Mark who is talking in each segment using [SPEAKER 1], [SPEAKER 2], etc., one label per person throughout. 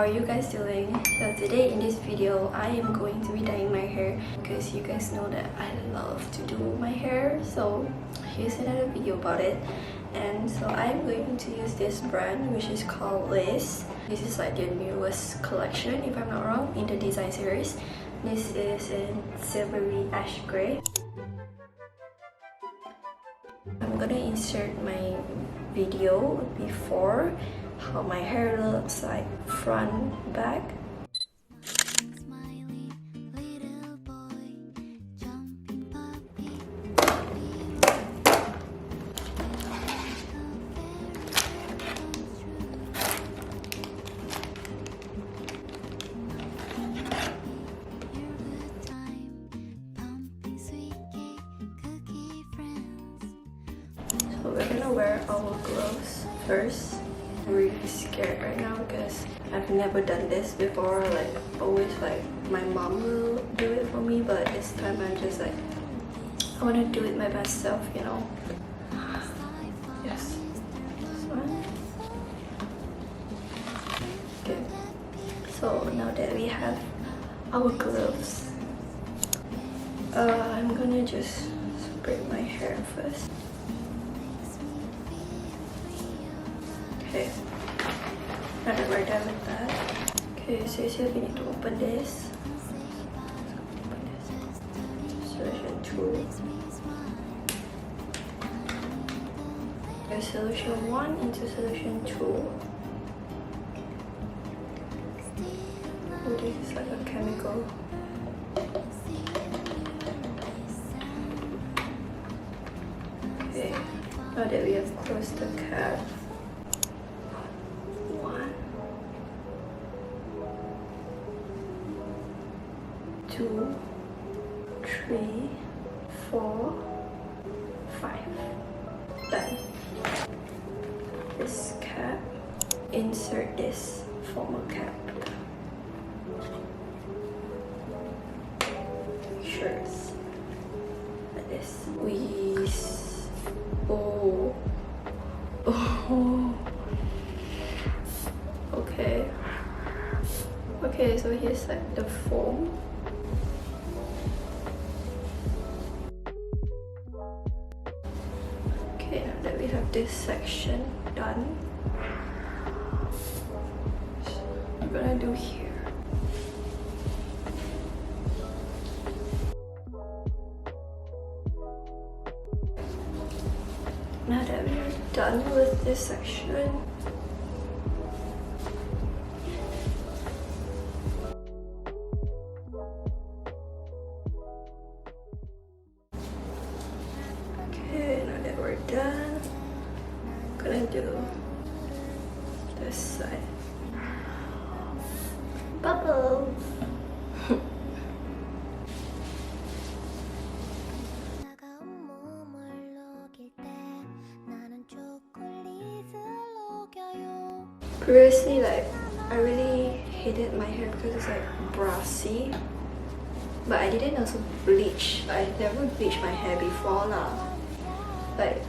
[SPEAKER 1] are you guys doing? So today in this video, I am going to be dyeing my hair because you guys know that I love to do my hair. So here's another video about it. And so I'm going to use this brand which is called Liese. This is like their newest collection if I'm not wrong in the design series. This is in Silvery Ash Gray. I'm gonna insert my video before how my hair looks like front, back. So we're gonna wear our gloves first. I'm really scared right now because I've never done this before. Like always, like my mom will do it for me, but this time I'm just like I want to do it my best self, you know. Yes, this one. Okay. So now that we have our gloves, I'm gonna just spray my hair first. Okay, now that we're done with that, okay, so here we need to open this. Solution 2. There's solution 1 into solution 2. Oh, this is like a chemical. Okay, now that we have closed the cap. 2, 3, 4, 5. Done. This cap. Insert this former cap. Shirts. Like this. Squeeze. Oh. Oh. Okay. Okay, so here's like the foam. Okay, now that we have this section done, so I'm gonna do here. Now that we're done with this section, we're done. I'm gonna do this side. Bubbles! Previously, like, I really hated my hair because it's like brassy. But I didn't also bleach. I never bleached my hair before lah. Like,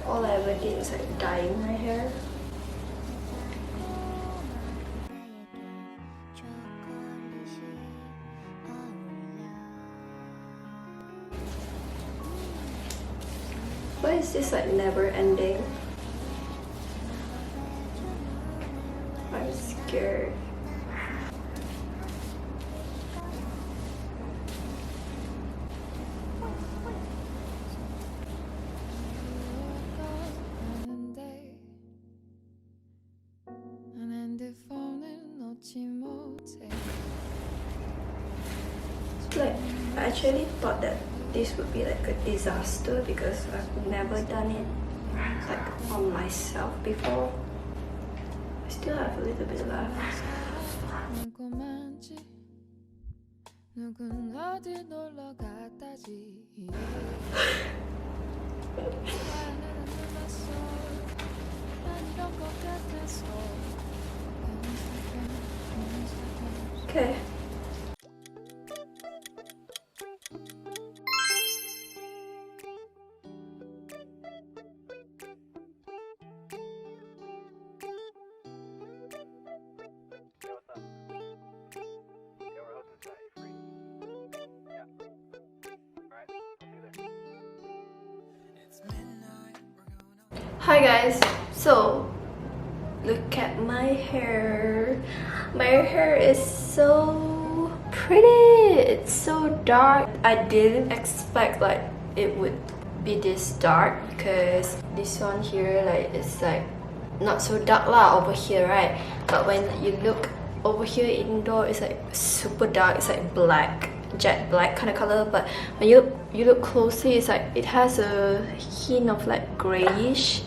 [SPEAKER 1] all I ever did was like dyeing my hair. Why is this like never ending? I'm scared. Like, I actually thought that this would be like a disaster because I've never done it like on myself before. I still have a little bit left. Okay. Hi guys, so look at my hair. My hair is so pretty. It's so dark. I didn't expect like it would be this dark because this one here like it's like not so dark lah over here, right? But when you look over here indoor, it's like super dark. It's like black, jet black kind of color. But when you look closely, it's like it has a hint of like grayish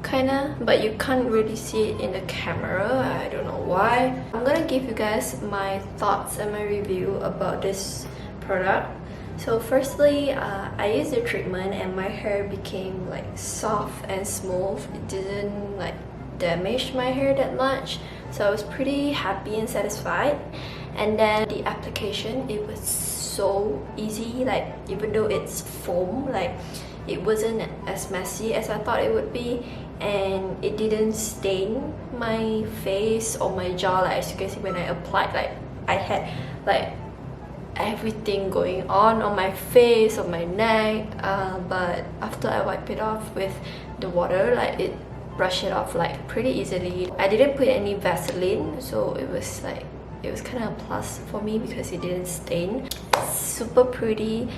[SPEAKER 1] kinda, but you can't really see it in the camera. I don't know why. I'm gonna give you guys my thoughts and my review about this product. So firstly, I used the treatment and my hair became like soft and smooth. It didn't like damage my hair that much, so I was pretty happy and satisfied. And then the application, it was so easy. Like even though it's foam, like it wasn't as messy as I thought it would be, and it didn't stain my face or my jaw. Like as you can see, when I applied, like I had like everything going on my face, on my neck, but after I wipe it off with the water, like it brushed it off like pretty easily. I didn't put any Vaseline, so it was kind of a plus for me because it didn't stain. Super pretty,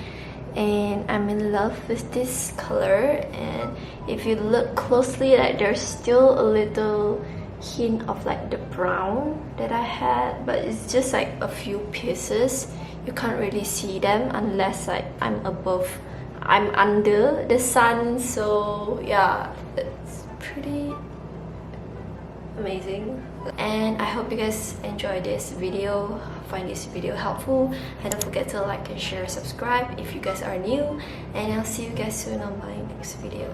[SPEAKER 1] and I'm in love with this color. And if you look closely, like there's still a little hint of like the brown that I had, but it's just like a few pieces. You can't really see them unless like I'm under the sun. So yeah, it's pretty amazing. And I hope you guys enjoy this video, find this video helpful, and don't forget to like and share, subscribe if you guys are new, and I'll see you guys soon on my next video.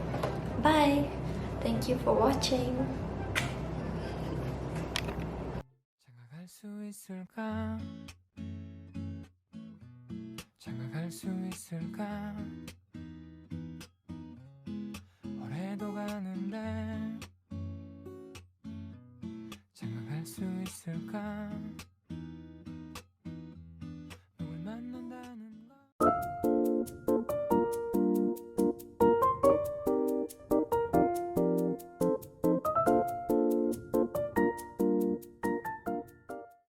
[SPEAKER 1] Bye! Thank you for watching. 장가갈 수 있을까? 올해도 가는데 장가갈 수 있을까?